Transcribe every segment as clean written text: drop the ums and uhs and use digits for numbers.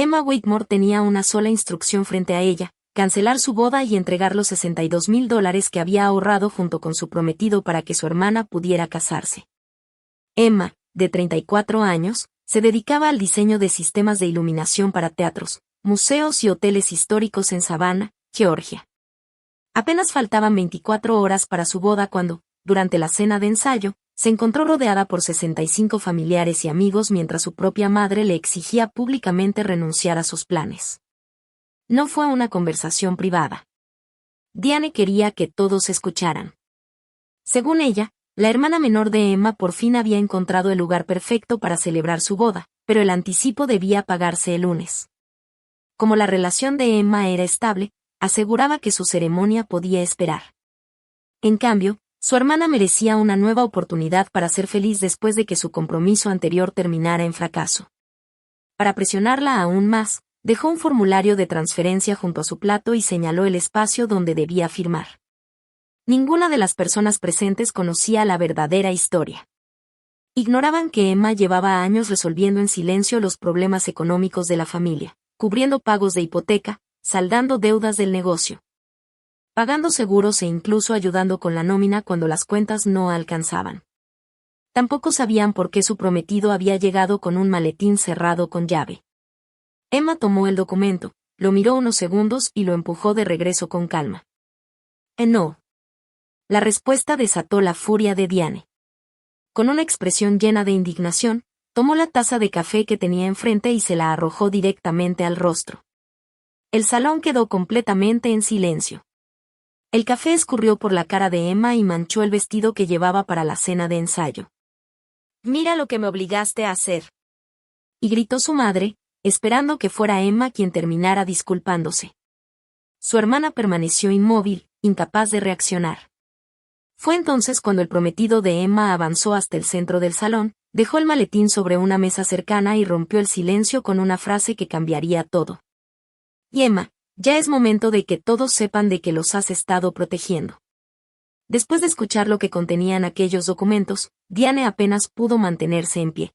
Emma Whitmore tenía una sola instrucción frente a ella: cancelar su boda y entregar los $62,000 que había ahorrado junto con su prometido para que su hermana pudiera casarse. Emma, de 34 años, se dedicaba al diseño de sistemas de iluminación para teatros, museos y hoteles históricos en Savannah, Georgia. Apenas faltaban 24 horas para su boda cuando, durante la cena de ensayo, se encontró rodeada por 65 familiares y amigos mientras su propia madre le exigía públicamente renunciar a sus planes. No fue una conversación privada. Diane quería que todos escucharan. Según ella, la hermana menor de Emma por fin había encontrado el lugar perfecto para celebrar su boda, pero el anticipo debía pagarse el lunes. Como la relación de Emma era estable, aseguraba que su ceremonia podía esperar. En cambio, su hermana merecía una nueva oportunidad para ser feliz después de que su compromiso anterior terminara en fracaso. Para presionarla aún más, dejó un formulario de transferencia junto a su plato y señaló el espacio donde debía firmar. Ninguna de las personas presentes conocía la verdadera historia. Ignoraban que Emma llevaba años resolviendo en silencio los problemas económicos de la familia, cubriendo pagos de hipoteca, saldando deudas del negocio, pagando seguros e incluso ayudando con la nómina cuando las cuentas no alcanzaban. Tampoco sabían por qué su prometido había llegado con un maletín cerrado con llave. Emma tomó el documento, lo miró unos segundos y lo empujó de regreso con calma. No. La respuesta desató la furia de Diane. Con una expresión llena de indignación, tomó la taza de café que tenía enfrente y se la arrojó directamente al rostro. El salón quedó completamente en silencio. El café escurrió por la cara de Emma y manchó el vestido que llevaba para la cena de ensayo. «Mira lo que me obligaste a hacer», y gritó su madre, esperando que fuera Emma quien terminara disculpándose. Su hermana permaneció inmóvil, incapaz de reaccionar. Fue entonces cuando el prometido de Emma avanzó hasta el centro del salón, dejó el maletín sobre una mesa cercana y rompió el silencio con una frase que cambiaría todo. «Y Emma, ya es momento de que todos sepan de que los has estado protegiendo». Después de escuchar lo que contenían aquellos documentos, Diane apenas pudo mantenerse en pie.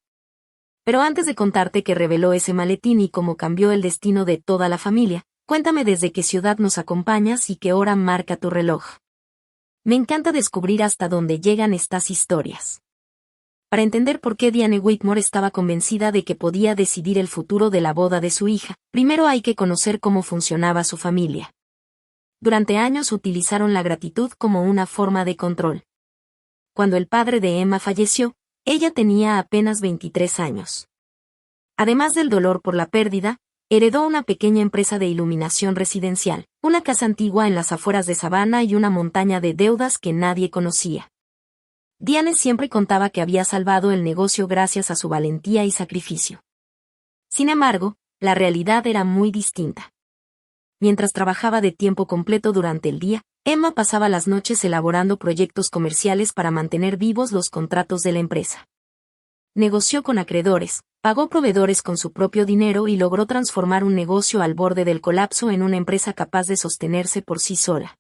«Pero antes de contarte qué reveló ese maletín y cómo cambió el destino de toda la familia, cuéntame desde qué ciudad nos acompañas y qué hora marca tu reloj. Me encanta descubrir hasta dónde llegan estas historias». Para entender por qué Diane Whitmore estaba convencida de que podía decidir el futuro de la boda de su hija, primero hay que conocer cómo funcionaba su familia. Durante años utilizaron la gratitud como una forma de control. Cuando el padre de Emma falleció, ella tenía apenas 23 años. Además del dolor por la pérdida, heredó una pequeña empresa de iluminación residencial, una casa antigua en las afueras de Savannah y una montaña de deudas que nadie conocía. Diane siempre contaba que había salvado el negocio gracias a su valentía y sacrificio. Sin embargo, la realidad era muy distinta. Mientras trabajaba de tiempo completo durante el día, Emma pasaba las noches elaborando proyectos comerciales para mantener vivos los contratos de la empresa. Negoció con acreedores, pagó proveedores con su propio dinero y logró transformar un negocio al borde del colapso en una empresa capaz de sostenerse por sí sola.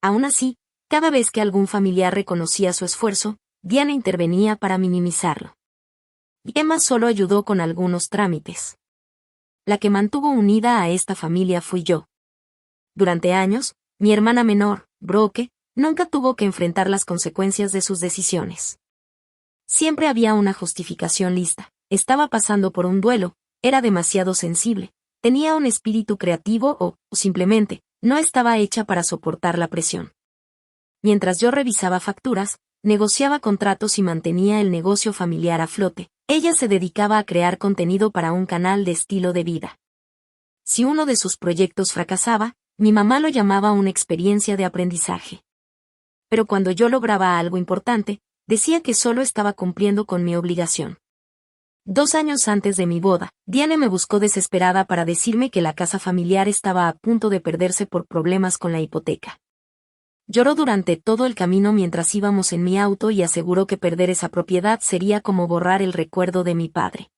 Aún así, cada vez que algún familiar reconocía su esfuerzo, Diane intervenía para minimizarlo. Emma solo ayudó con algunos trámites. La que mantuvo unida a esta familia fui yo. Durante años, mi hermana menor, Brooke, nunca tuvo que enfrentar las consecuencias de sus decisiones. Siempre había una justificación lista: estaba pasando por un duelo, era demasiado sensible, tenía un espíritu creativo o, simplemente, no estaba hecha para soportar la presión. Mientras yo revisaba facturas, negociaba contratos y mantenía el negocio familiar a flote, ella se dedicaba a crear contenido para un canal de estilo de vida. Si uno de sus proyectos fracasaba, mi mamá lo llamaba una experiencia de aprendizaje. Pero cuando yo lograba algo importante, decía que solo estaba cumpliendo con mi obligación. 2 años antes de mi boda, Diane me buscó desesperada para decirme que la casa familiar estaba a punto de perderse por problemas con la hipoteca. Lloró durante todo el camino mientras íbamos en mi auto y aseguró que perder esa propiedad sería como borrar el recuerdo de mi padre.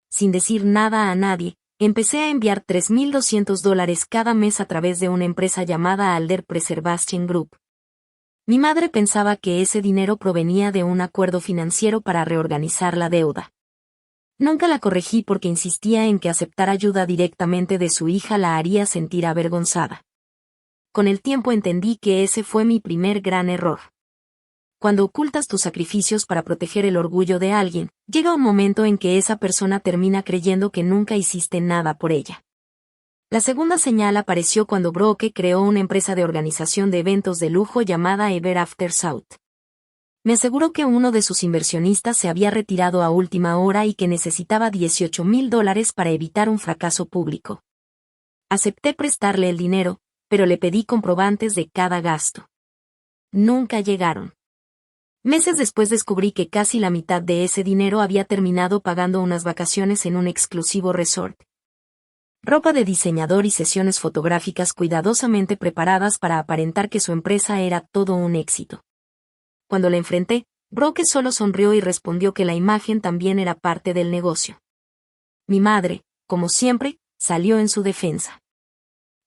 Sin decir nada a nadie, empecé a enviar $3,200 cada mes a través de una empresa llamada Alder Preservation Group. Mi madre pensaba que ese dinero provenía de un acuerdo financiero para reorganizar la deuda. Nunca la corregí porque insistía en que aceptar ayuda directamente de su hija la haría sentir avergonzada. Con el tiempo entendí que ese fue mi primer gran error. Cuando ocultas tus sacrificios para proteger el orgullo de alguien, llega un momento en que esa persona termina creyendo que nunca hiciste nada por ella. La segunda señal apareció cuando Brooke creó una empresa de organización de eventos de lujo llamada Ever After South. Me aseguró que uno de sus inversionistas se había retirado a última hora y que necesitaba $18,000 para evitar un fracaso público. Acepté prestarle el dinero, pero le pedí comprobantes de cada gasto. Nunca llegaron. Meses después descubrí que casi la mitad de ese dinero había terminado pagando unas vacaciones en un exclusivo resort. Ropa de diseñador y sesiones fotográficas cuidadosamente preparadas para aparentar que su empresa era todo un éxito. Cuando la enfrenté, Brooke solo sonrió y respondió que la imagen también era parte del negocio. Mi madre, como siempre, salió en su defensa.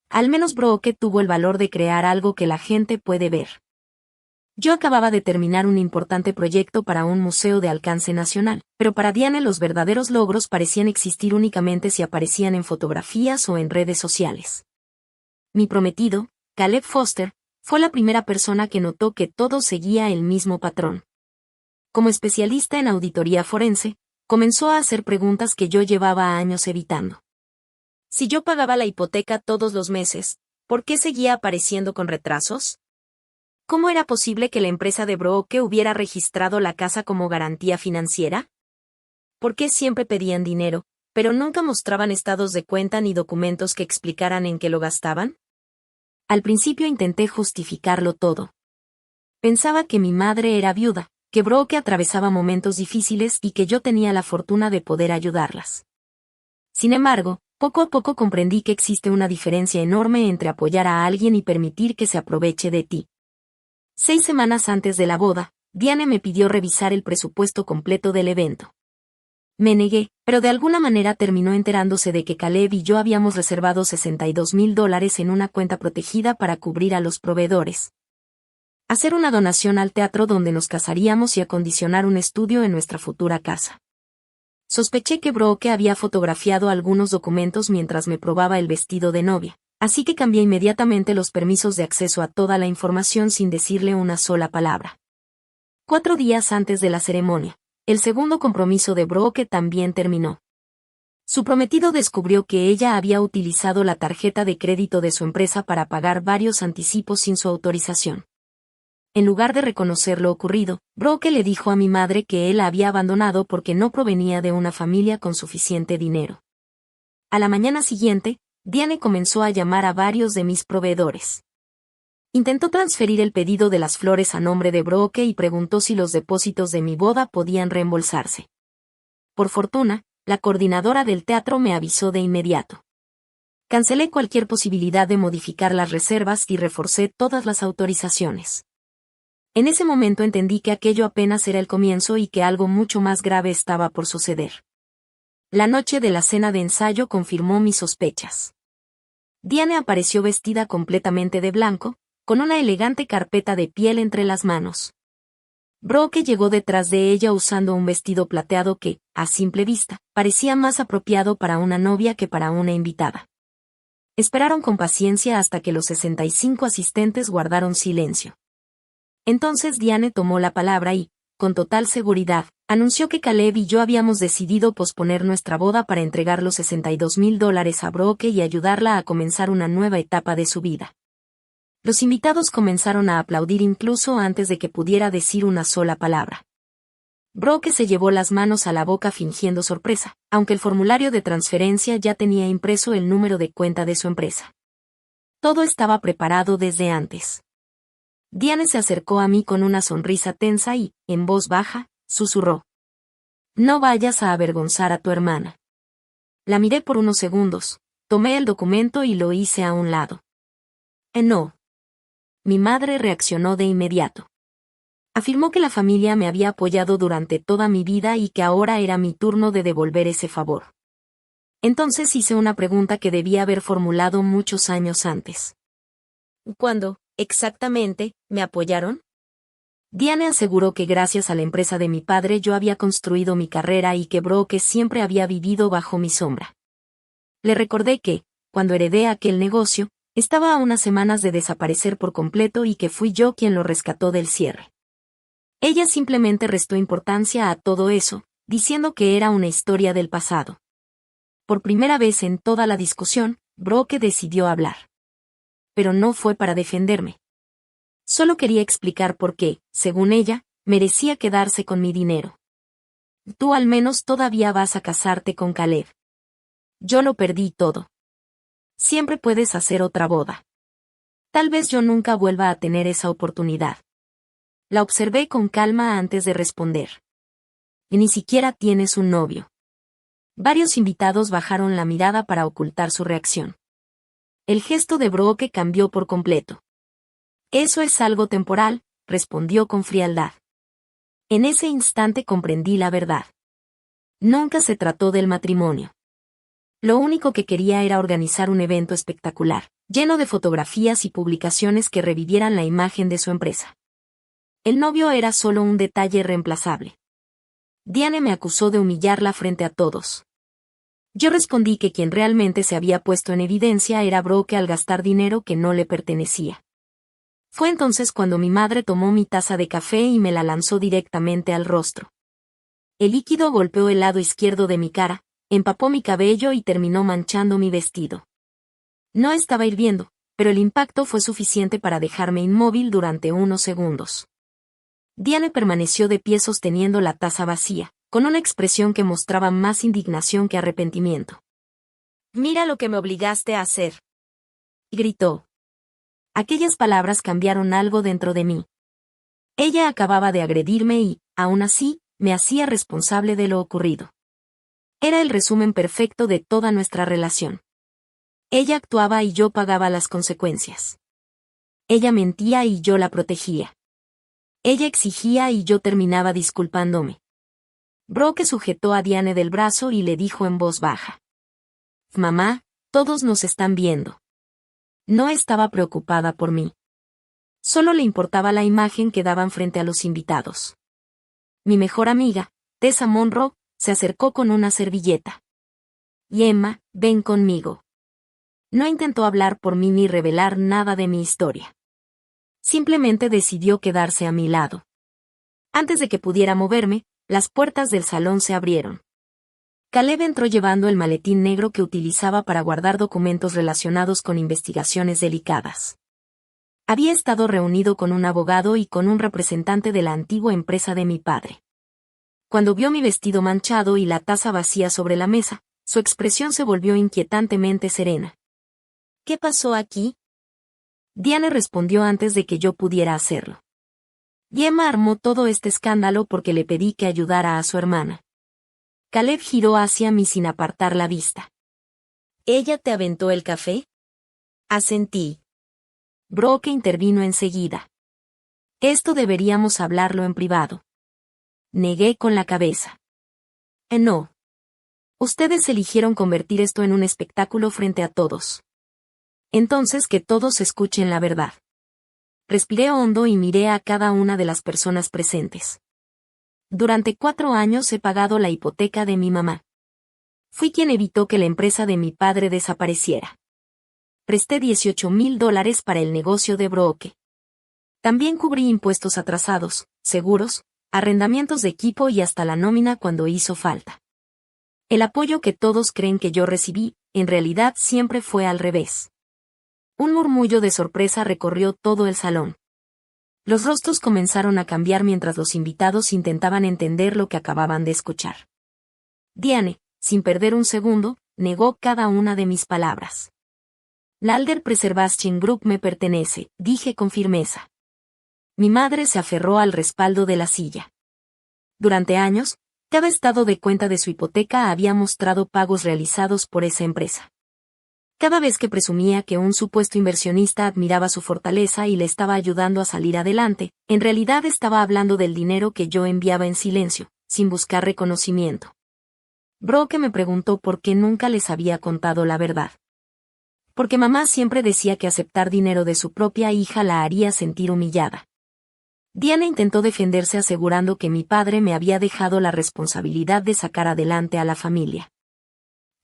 Al menos Brooke tuvo el valor de crear algo que la gente puede ver. Yo acababa de terminar un importante proyecto para un museo de alcance nacional, pero para Diane los verdaderos logros parecían existir únicamente si aparecían en fotografías o en redes sociales. Mi prometido, Caleb Foster, fue la primera persona que notó que todo seguía el mismo patrón. Como especialista en auditoría forense, comenzó a hacer preguntas que yo llevaba años evitando. Si yo pagaba la hipoteca todos los meses, ¿por qué seguía apareciendo con retrasos? ¿Cómo era posible que la empresa de Brooke hubiera registrado la casa como garantía financiera? ¿Por qué siempre pedían dinero, pero nunca mostraban estados de cuenta ni documentos que explicaran en qué lo gastaban? Al principio intenté justificarlo todo. Pensaba que mi madre era viuda, que Brooke atravesaba momentos difíciles y que yo tenía la fortuna de poder ayudarlas. Sin embargo, poco a poco comprendí que existe una diferencia enorme entre apoyar a alguien y permitir que se aproveche de ti. 6 semanas antes de la boda, Diane me pidió revisar el presupuesto completo del evento. Me negué, pero de alguna manera terminó enterándose de que Caleb y yo habíamos reservado $62,000 en una cuenta protegida para cubrir a los proveedores. Hacer una donación al teatro donde nos casaríamos y acondicionar un estudio en nuestra futura casa. Sospeché que Brooke había fotografiado algunos documentos mientras me probaba el vestido de novia, así que cambié inmediatamente los permisos de acceso a toda la información sin decirle una sola palabra. 4 días antes de la ceremonia, el segundo compromiso de Brooke también terminó. Su prometido descubrió que ella había utilizado la tarjeta de crédito de su empresa para pagar varios anticipos sin su autorización. En lugar de reconocer lo ocurrido, Brooke le dijo a mi madre que él la había abandonado porque no provenía de una familia con suficiente dinero. A la mañana siguiente, Diane comenzó a llamar a varios de mis proveedores. Intentó transferir el pedido de las flores a nombre de Brooke y preguntó si los depósitos de mi boda podían reembolsarse. Por fortuna, la coordinadora del teatro me avisó de inmediato. Cancelé cualquier posibilidad de modificar las reservas y reforcé todas las autorizaciones. En ese momento entendí que aquello apenas era el comienzo y que algo mucho más grave estaba por suceder. La noche de la cena de ensayo confirmó mis sospechas. Diane apareció vestida completamente de blanco, con una elegante carpeta de piel entre las manos. Brooke llegó detrás de ella usando un vestido plateado que, a simple vista, parecía más apropiado para una novia que para una invitada. Esperaron con paciencia hasta que los 65 asistentes guardaron silencio. Entonces Diane tomó la palabra y, con total seguridad, anunció que Caleb y yo habíamos decidido posponer nuestra boda para entregar los $62,000 a Brooke y ayudarla a comenzar una nueva etapa de su vida. Los invitados comenzaron a aplaudir incluso antes de que pudiera decir una sola palabra. Brooke se llevó las manos a la boca fingiendo sorpresa, aunque el formulario de transferencia ya tenía impreso el número de cuenta de su empresa. Todo estaba preparado desde antes. Diane se acercó a mí con una sonrisa tensa y, en voz baja, susurró: «No vayas a avergonzar a tu hermana». La miré por unos segundos, tomé el documento y lo hice a un lado. No. Mi madre reaccionó de inmediato. Afirmó que la familia me había apoyado durante toda mi vida y que ahora era mi turno de devolver ese favor. Entonces hice una pregunta que debía haber formulado muchos años antes. ¿Cuándo, exactamente, me apoyaron? Diane aseguró que gracias a la empresa de mi padre yo había construido mi carrera y que Brooke siempre había vivido bajo mi sombra. Le recordé que, cuando heredé aquel negocio, estaba a unas semanas de desaparecer por completo y que fui yo quien lo rescató del cierre. Ella simplemente restó importancia a todo eso, diciendo que era una historia del pasado. Por primera vez en toda la discusión, Brooke decidió hablar. Pero no fue para defenderme. Solo quería explicar por qué, según ella, merecía quedarse con mi dinero. Tú al menos todavía vas a casarte con Caleb. Yo lo perdí todo. Siempre puedes hacer otra boda. Tal vez yo nunca vuelva a tener esa oportunidad. La observé con calma antes de responder. Y ni siquiera tienes un novio. Varios invitados bajaron la mirada para ocultar su reacción. El gesto de Brooke cambió por completo. Eso es algo temporal, respondió con frialdad. En ese instante comprendí la verdad. Nunca se trató del matrimonio. Lo único que quería era organizar un evento espectacular, lleno de fotografías y publicaciones que revivieran la imagen de su empresa. El novio era solo un detalle reemplazable. Diane me acusó de humillarla frente a todos. Yo respondí que quien realmente se había puesto en evidencia era Brooke al gastar dinero que no le pertenecía. Fue entonces cuando mi madre tomó mi taza de café y me la lanzó directamente al rostro. El líquido golpeó el lado izquierdo de mi cara, empapó mi cabello y terminó manchando mi vestido. No estaba hirviendo, pero el impacto fue suficiente para dejarme inmóvil durante unos segundos. Diane permaneció de pie sosteniendo la taza vacía, con una expresión que mostraba más indignación que arrepentimiento. «Mira lo que me obligaste a hacer», gritó. Aquellas palabras cambiaron algo dentro de mí. Ella acababa de agredirme y, aún así, me hacía responsable de lo ocurrido. Era el resumen perfecto de toda nuestra relación. Ella actuaba y yo pagaba las consecuencias. Ella mentía y yo la protegía. Ella exigía y yo terminaba disculpándome. Brooke sujetó a Diane del brazo y le dijo en voz baja. «Mamá, todos nos están viendo». No estaba preocupada por mí. Solo le importaba la imagen que daban frente a los invitados. Mi mejor amiga, Tessa Monroe, se acercó con una servilleta. «Y Emma, ven conmigo». No intentó hablar por mí ni revelar nada de mi historia. Simplemente decidió quedarse a mi lado. Antes de que pudiera moverme, las puertas del salón se abrieron. Caleb entró llevando el maletín negro que utilizaba para guardar documentos relacionados con investigaciones delicadas. Había estado reunido con un abogado y con un representante de la antigua empresa de mi padre. Cuando vio mi vestido manchado y la taza vacía sobre la mesa, su expresión se volvió inquietantemente serena. «¿Qué pasó aquí?», Diane respondió antes de que yo pudiera hacerlo. Emma armó todo este escándalo porque le pedí que ayudara a su hermana. Caleb giró hacia mí sin apartar la vista. «¿Ella te aventó el café?», asentí. Brooke intervino enseguida. «Esto deberíamos hablarlo en privado». Negué con la cabeza. No. Ustedes eligieron convertir esto en un espectáculo frente a todos. Entonces que todos escuchen la verdad». Respiré hondo y miré a cada una de las personas presentes. Durante 4 años he pagado la hipoteca de mi mamá. Fui quien evitó que la empresa de mi padre desapareciera. Presté $18,000 para el negocio de Brooke. También cubrí impuestos atrasados, seguros, arrendamientos de equipo y hasta la nómina cuando hizo falta. El apoyo que todos creen que yo recibí, en realidad siempre fue al revés. Un murmullo de sorpresa recorrió todo el salón. Los rostros comenzaron a cambiar mientras los invitados intentaban entender lo que acababan de escuchar. Diane, sin perder un segundo, negó cada una de mis palabras. «La Alder Preservation Group me pertenece», dije con firmeza. Mi madre se aferró al respaldo de la silla. Durante años, cada estado de cuenta de su hipoteca había mostrado pagos realizados por esa empresa. Cada vez que presumía que un supuesto inversionista admiraba su fortaleza y le estaba ayudando a salir adelante, en realidad estaba hablando del dinero que yo enviaba en silencio, sin buscar reconocimiento. Brooke me preguntó por qué nunca les había contado la verdad. Porque mamá siempre decía que aceptar dinero de su propia hija la haría sentir humillada. Diane intentó defenderse asegurando que mi padre me había dejado la responsabilidad de sacar adelante a la familia.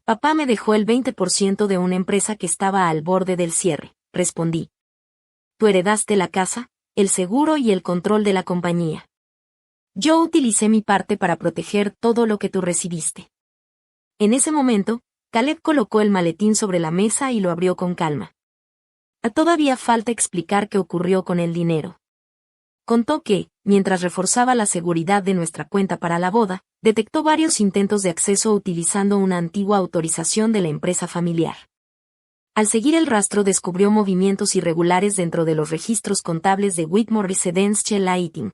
Papá me dejó el 20% de una empresa que estaba al borde del cierre, respondí. Tú heredaste la casa, el seguro y el control de la compañía. Yo utilicé mi parte para proteger todo lo que tú recibiste. En ese momento, Caleb colocó el maletín sobre la mesa y lo abrió con calma. Todavía falta explicar qué ocurrió con el dinero. Contó que, mientras reforzaba la seguridad de nuestra cuenta para la boda, detectó varios intentos de acceso utilizando una antigua autorización de la empresa familiar. Al seguir el rastro descubrió movimientos irregulares dentro de los registros contables de Whitmore Residential Lighting.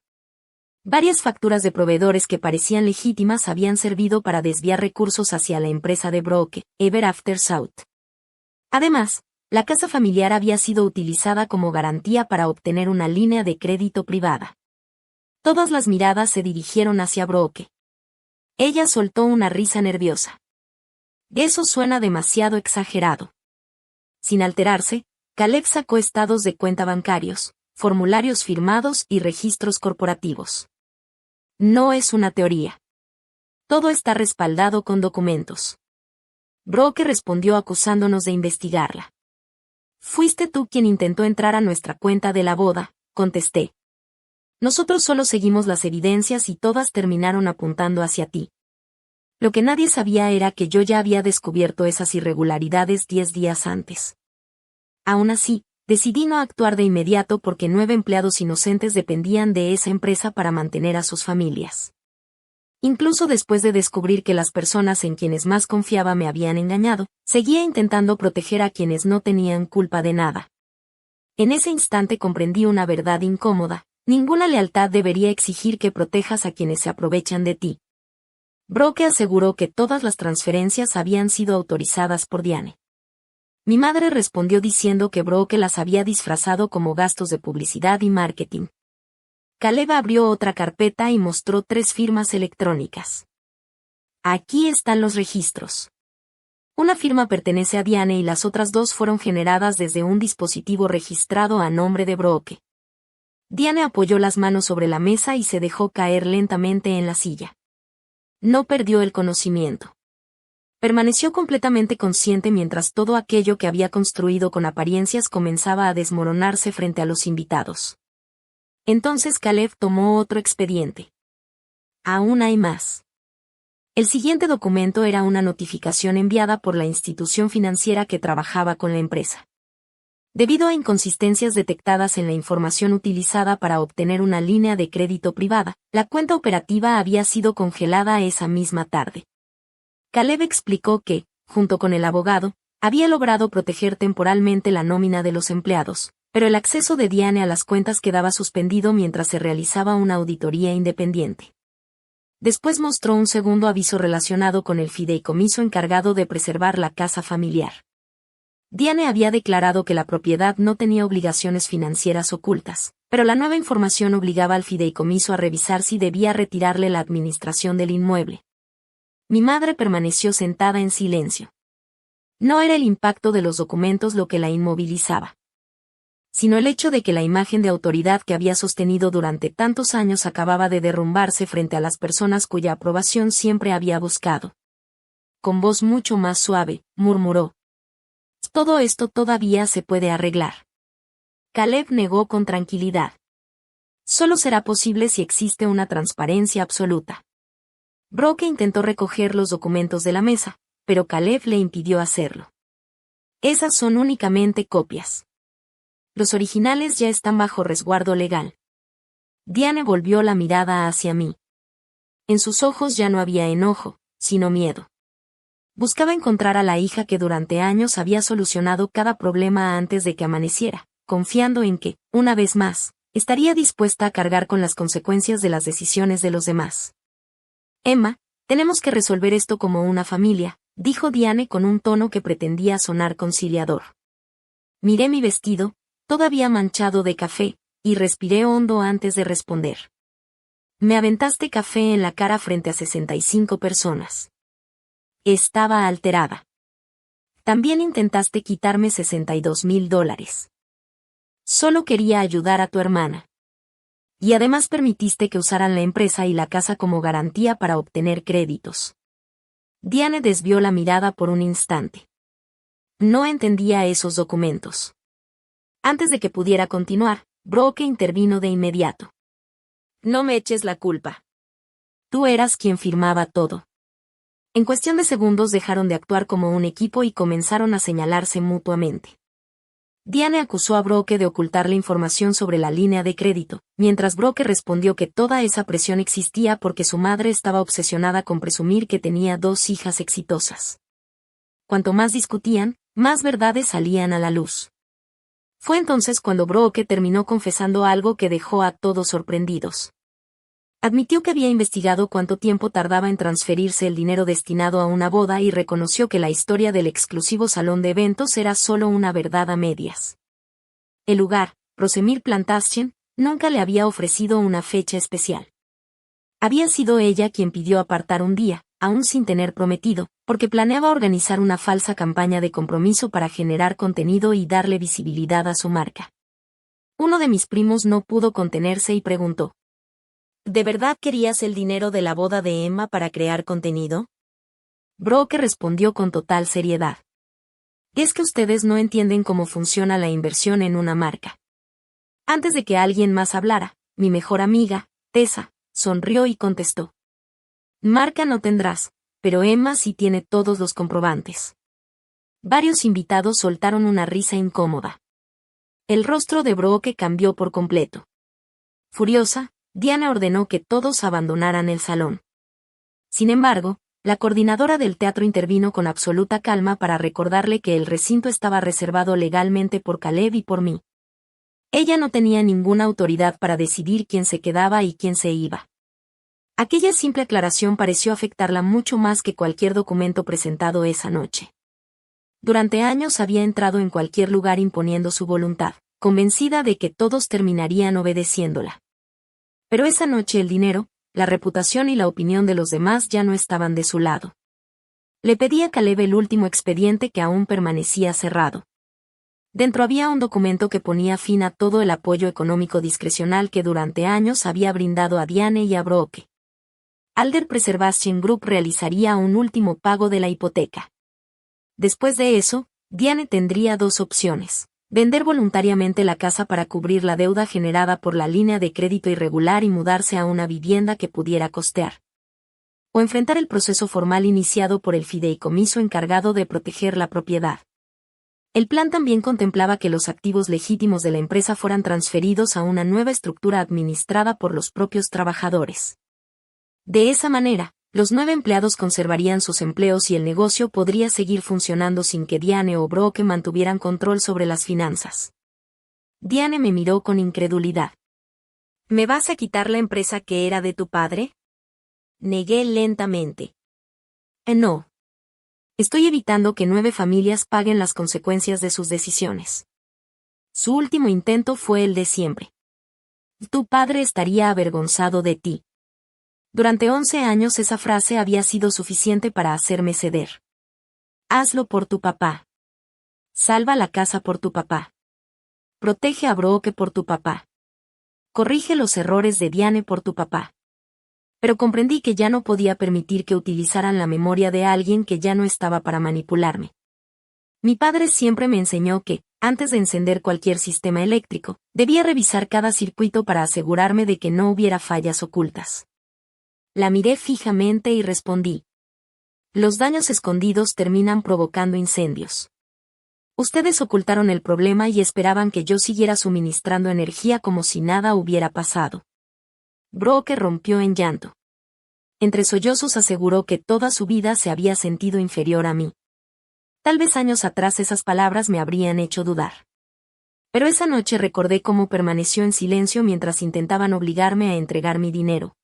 Varias facturas de proveedores que parecían legítimas habían servido para desviar recursos hacia la empresa de Brooke, Ever After South. Además, la casa familiar había sido utilizada como garantía para obtener una línea de crédito privada. Todas las miradas se dirigieron hacia Brooke. Ella soltó una risa nerviosa. Eso suena demasiado exagerado. Sin alterarse, Caleb sacó estados de cuenta bancarios, formularios firmados y registros corporativos. No es una teoría. Todo está respaldado con documentos. Brooke respondió acusándonos de investigarla. Fuiste tú quien intentó entrar a nuestra cuenta de la boda, contesté. Nosotros solo seguimos las evidencias y todas terminaron apuntando hacia ti. Lo que nadie sabía era que yo ya había descubierto esas irregularidades 10 días antes. Aún así, decidí no actuar de inmediato porque 9 empleados inocentes dependían de esa empresa para mantener a sus familias. Incluso después de descubrir que las personas en quienes más confiaba me habían engañado, seguía intentando proteger a quienes no tenían culpa de nada. En ese instante comprendí una verdad incómoda: ninguna lealtad debería exigir que protejas a quienes se aprovechan de ti. Brooke aseguró que todas las transferencias habían sido autorizadas por Diane. Mi madre respondió diciendo que Brooke las había disfrazado como gastos de publicidad y marketing. Caleb abrió otra carpeta y mostró 3 firmas electrónicas. Aquí están los registros. Una firma pertenece a Diane y las otras 2 fueron generadas desde un dispositivo registrado a nombre de Brooke. Diane apoyó las manos sobre la mesa y se dejó caer lentamente en la silla. No perdió el conocimiento. Permaneció completamente consciente mientras todo aquello que había construido con apariencias comenzaba a desmoronarse frente a los invitados. Entonces Caleb tomó otro expediente. Aún hay más. El siguiente documento era una notificación enviada por la institución financiera que trabajaba con la empresa. Debido a inconsistencias detectadas en la información utilizada para obtener una línea de crédito privada, la cuenta operativa había sido congelada esa misma tarde. Caleb explicó que, junto con el abogado, había logrado proteger temporalmente la nómina de los empleados, pero el acceso de Diane a las cuentas quedaba suspendido mientras se realizaba una auditoría independiente. Después mostró un segundo aviso relacionado con el fideicomiso encargado de preservar la casa familiar. Diane había declarado que la propiedad no tenía obligaciones financieras ocultas, pero la nueva información obligaba al fideicomiso a revisar si debía retirarle la administración del inmueble. Mi madre permaneció sentada en silencio. No era el impacto de los documentos lo que la inmovilizaba, sino el hecho de que la imagen de autoridad que había sostenido durante tantos años acababa de derrumbarse frente a las personas cuya aprobación siempre había buscado. Con voz mucho más suave, murmuró: todo esto todavía se puede arreglar. Caleb negó con tranquilidad. Solo será posible si existe una transparencia absoluta. Brooke intentó recoger los documentos de la mesa, pero Caleb le impidió hacerlo. Esas son únicamente copias. Los originales ya están bajo resguardo legal. Diane volvió la mirada hacia mí. En sus ojos ya no había enojo, sino miedo. Buscaba encontrar a la hija que durante años había solucionado cada problema antes de que amaneciera, confiando en que, una vez más, estaría dispuesta a cargar con las consecuencias de las decisiones de los demás. Emma, tenemos que resolver esto como una familia, dijo Diane con un tono que pretendía sonar conciliador. Miré mi vestido, todavía manchado de café, y respiré hondo antes de responder. Me aventaste café en la cara frente a 65 personas. Estaba alterada. También intentaste quitarme $62,000. Solo quería ayudar a tu hermana. Y además permitiste que usaran la empresa y la casa como garantía para obtener créditos. Diane desvió la mirada por un instante. No entendía esos documentos. Antes de que pudiera continuar, Brooke intervino de inmediato. No me eches la culpa. Tú eras quien firmaba todo. En cuestión de segundos dejaron de actuar como un equipo y comenzaron a señalarse mutuamente. Diane acusó a Brooke de ocultarle información sobre la línea de crédito, mientras Brooke respondió que toda esa presión existía porque su madre estaba obsesionada con presumir que tenía 2 hijas exitosas. Cuanto más discutían, más verdades salían a la luz. Fue entonces cuando Brooke terminó confesando algo que dejó a todos sorprendidos. Admitió que había investigado cuánto tiempo tardaba en transferirse el dinero destinado a una boda y reconoció que la historia del exclusivo salón de eventos era solo una verdad a medias. El lugar, Rosemere Plantation, nunca le había ofrecido una fecha especial. Había sido ella quien pidió apartar un día, aún sin tener prometido, porque planeaba organizar una falsa campaña de compromiso para generar contenido y darle visibilidad a su marca. Uno de mis primos no pudo contenerse y preguntó: ¿de verdad querías el dinero de la boda de Emma para crear contenido? Brooke respondió con total seriedad. Es que ustedes no entienden cómo funciona la inversión en una marca. Antes de que alguien más hablara, mi mejor amiga, Tessa, sonrió y contestó: marca no tendrás, pero Emma sí tiene todos los comprobantes. Varios invitados soltaron una risa incómoda. El rostro de Brooke cambió por completo. Furiosa, Diana ordenó que todos abandonaran el salón. Sin embargo, la coordinadora del teatro intervino con absoluta calma para recordarle que el recinto estaba reservado legalmente por Caleb y por mí. Ella no tenía ninguna autoridad para decidir quién se quedaba y quién se iba. Aquella simple aclaración pareció afectarla mucho más que cualquier documento presentado esa noche. Durante años había entrado en cualquier lugar imponiendo su voluntad, convencida de que todos terminarían obedeciéndola. Pero esa noche el dinero, la reputación y la opinión de los demás ya no estaban de su lado. Le pedí a Caleb el último expediente que aún permanecía cerrado. Dentro había un documento que ponía fin a todo el apoyo económico discrecional que durante años había brindado a Diane y a Brooke. Alder Preservation Group realizaría un último pago de la hipoteca. Después de eso, Diane tendría 2 opciones: vender voluntariamente la casa para cubrir la deuda generada por la línea de crédito irregular y mudarse a una vivienda que pudiera costear. O enfrentar el proceso formal iniciado por el fideicomiso encargado de proteger la propiedad. El plan también contemplaba que los activos legítimos de la empresa fueran transferidos a una nueva estructura administrada por los propios trabajadores. De esa manera, los 9 empleados conservarían sus empleos y el negocio podría seguir funcionando sin que Diane o Brooke mantuvieran control sobre las finanzas. Diane me miró con incredulidad. ¿Me vas a quitar la empresa que era de tu padre? Negué lentamente. No. Estoy evitando que 9 familias paguen las consecuencias de sus decisiones. Su último intento fue el de siempre. Tu padre estaría avergonzado de ti. Durante 11 años esa frase había sido suficiente para hacerme ceder. Hazlo por tu papá. Salva la casa por tu papá. Protege a Brooke por tu papá. Corrige los errores de Diane por tu papá. Pero comprendí que ya no podía permitir que utilizaran la memoria de alguien que ya no estaba para manipularme. Mi padre siempre me enseñó que, antes de encender cualquier sistema eléctrico, debía revisar cada circuito para asegurarme de que no hubiera fallas ocultas. La miré fijamente y respondí: los daños escondidos terminan provocando incendios. Ustedes ocultaron el problema y esperaban que yo siguiera suministrando energía como si nada hubiera pasado. Brooke rompió en llanto. Entre sollozos aseguró que toda su vida se había sentido inferior a mí. Tal vez años atrás esas palabras me habrían hecho dudar. Pero esa noche recordé cómo permaneció en silencio mientras intentaban obligarme a entregar mi dinero.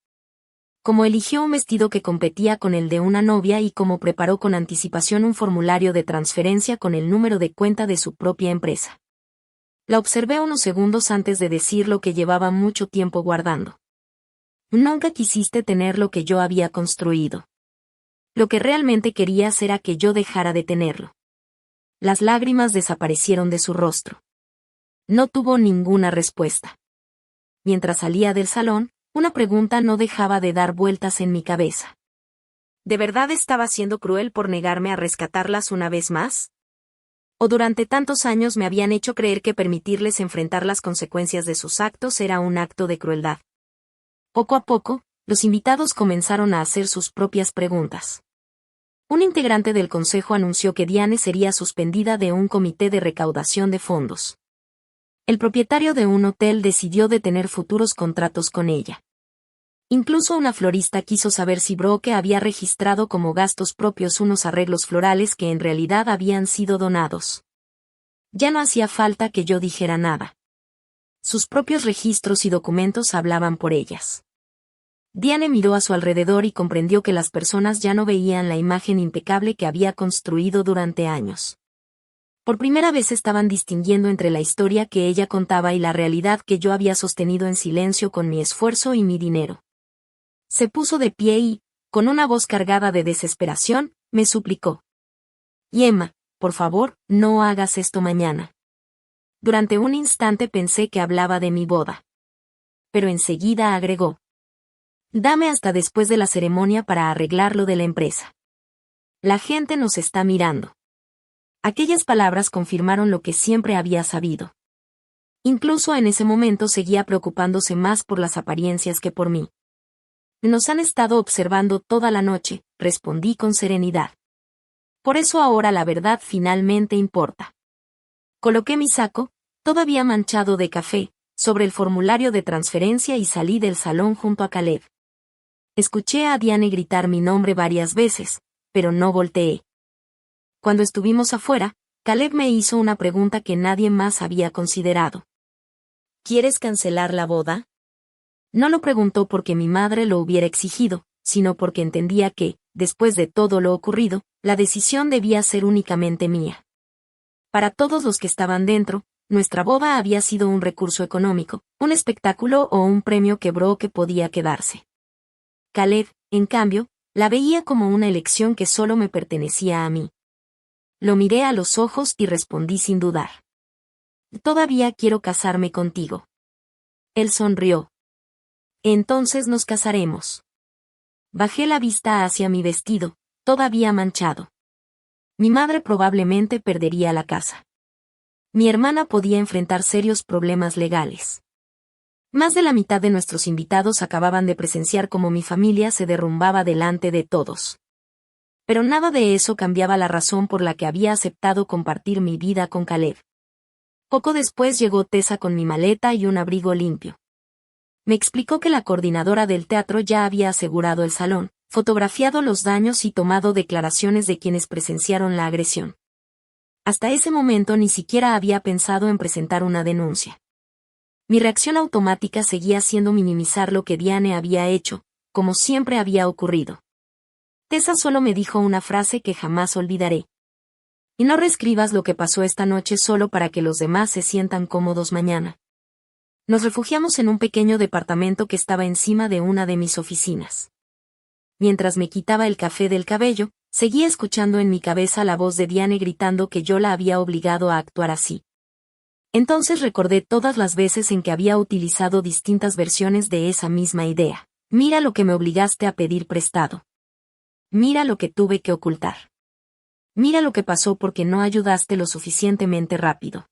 Cómo eligió un vestido que competía con el de una novia y cómo preparó con anticipación un formulario de transferencia con el número de cuenta de su propia empresa. La observé unos segundos antes de decir lo que llevaba mucho tiempo guardando. Nunca quisiste tener lo que yo había construido. Lo que realmente querías era que yo dejara de tenerlo. Las lágrimas desaparecieron de su rostro. No tuvo ninguna respuesta. mientras salía del salón, una pregunta no dejaba de dar vueltas en mi cabeza. ¿De verdad estaba siendo cruel por negarme a rescatarlas una vez más? ¿O durante tantos años me habían hecho creer que permitirles enfrentar las consecuencias de sus actos era un acto de crueldad? Poco a poco, los invitados comenzaron a hacer sus propias preguntas. Un integrante del consejo anunció que Diane sería suspendida de un comité de recaudación de fondos. El propietario de un hotel decidió detener futuros contratos con ella. Incluso una florista quiso saber si Brooke había registrado como gastos propios unos arreglos florales que en realidad habían sido donados. Ya no hacía falta que yo dijera nada. Sus propios registros y documentos hablaban por ellas. Diane miró a su alrededor y comprendió que las personas ya no veían la imagen impecable que había construido durante años. Por primera vez estaban distinguiendo entre la historia que ella contaba y la realidad que yo había sostenido en silencio con mi esfuerzo y mi dinero. Se puso de pie y, con una voz cargada de desesperación, me suplicó. Emma, por favor, no hagas esto mañana. Durante un instante pensé que hablaba de mi boda. Pero enseguida agregó. Dame hasta después de la ceremonia para arreglar lo de la empresa. La gente nos está mirando. Aquellas palabras confirmaron lo que siempre había sabido. Incluso en ese momento seguía preocupándose más por las apariencias que por mí. Nos han estado observando toda la noche, respondí con serenidad. Por eso ahora la verdad finalmente importa. Coloqué mi saco, todavía manchado de café, sobre el formulario de transferencia y salí del salón junto a Caleb. Escuché a Diane gritar mi nombre varias veces, pero no volteé. Cuando estuvimos afuera, Caleb me hizo una pregunta que nadie más había considerado. ¿Quieres cancelar la boda? No lo preguntó porque mi madre lo hubiera exigido, sino porque entendía que, después de todo lo ocurrido, la decisión debía ser únicamente mía. Para todos los que estaban dentro, nuestra boda había sido un recurso económico, un espectáculo o un premio que Brooke podía quedarse. Caleb, en cambio, la veía como una elección que solo me pertenecía a mí. Lo miré a los ojos y respondí sin dudar. Todavía quiero casarme contigo. Él sonrió. Entonces nos casaremos. Bajé la vista hacia mi vestido, todavía manchado. Mi madre probablemente perdería la casa. Mi hermana podía enfrentar serios problemas legales. Más de la mitad de nuestros invitados acababan de presenciar cómo mi familia se derrumbaba delante de todos. Pero nada de eso cambiaba la razón por la que había aceptado compartir mi vida con Caleb. Poco después llegó Tessa con mi maleta y un abrigo limpio. Me explicó que la coordinadora del teatro ya había asegurado el salón, fotografiado los daños y tomado declaraciones de quienes presenciaron la agresión. Hasta ese momento ni siquiera había pensado en presentar una denuncia. Mi reacción automática seguía siendo minimizar lo que Diane había hecho, como siempre había ocurrido. Tessa solo me dijo una frase que jamás olvidaré. Y no reescribas lo que pasó esta noche solo para que los demás se sientan cómodos mañana. Nos refugiamos en un pequeño departamento que estaba encima de una de mis oficinas. Mientras me quitaba el café del cabello, seguía escuchando en mi cabeza la voz de Diane gritando que yo la había obligado a actuar así. Entonces recordé todas las veces en que había utilizado distintas versiones de esa misma idea. Mira lo que me obligaste a pedir prestado. Mira lo que tuve que ocultar. Mira lo que pasó porque no ayudaste lo suficientemente rápido.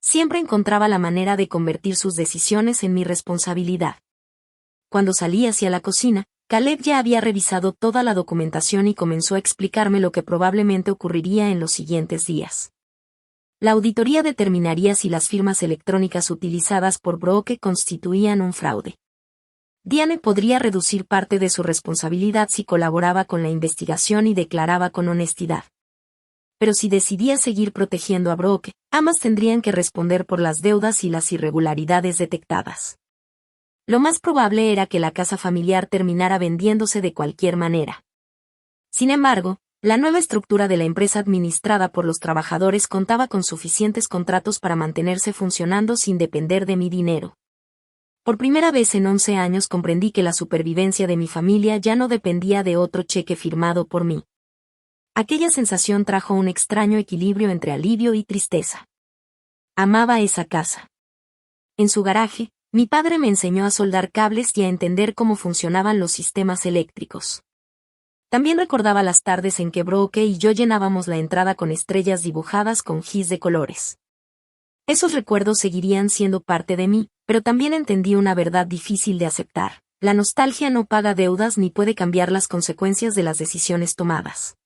Siempre encontraba la manera de convertir sus decisiones en mi responsabilidad. Cuando salí hacia la cocina, Caleb ya había revisado toda la documentación y comenzó a explicarme lo que probablemente ocurriría en los siguientes días. La auditoría determinaría si las firmas electrónicas utilizadas por Brooke constituían un fraude. Diane podría reducir parte de su responsabilidad si colaboraba con la investigación y declaraba con honestidad. Pero si decidía seguir protegiendo a Brooke, ambas tendrían que responder por las deudas y las irregularidades detectadas. Lo más probable era que la casa familiar terminara vendiéndose de cualquier manera. Sin embargo, la nueva estructura de la empresa administrada por los trabajadores contaba con suficientes contratos para mantenerse funcionando sin depender de mi dinero. Por primera vez en 11 años comprendí que la supervivencia de mi familia ya no dependía de otro cheque firmado por mí. Aquella sensación trajo un extraño equilibrio entre alivio y tristeza. Amaba esa casa. En su garaje, Mi padre me enseñó a soldar cables y a entender cómo funcionaban los sistemas eléctricos. También recordaba las tardes en que Brooke y yo llenábamos la entrada con estrellas dibujadas con gis de colores. Esos recuerdos seguirían siendo parte de mí, pero también entendí una verdad difícil de aceptar. La nostalgia no paga deudas ni puede cambiar las consecuencias de las decisiones tomadas.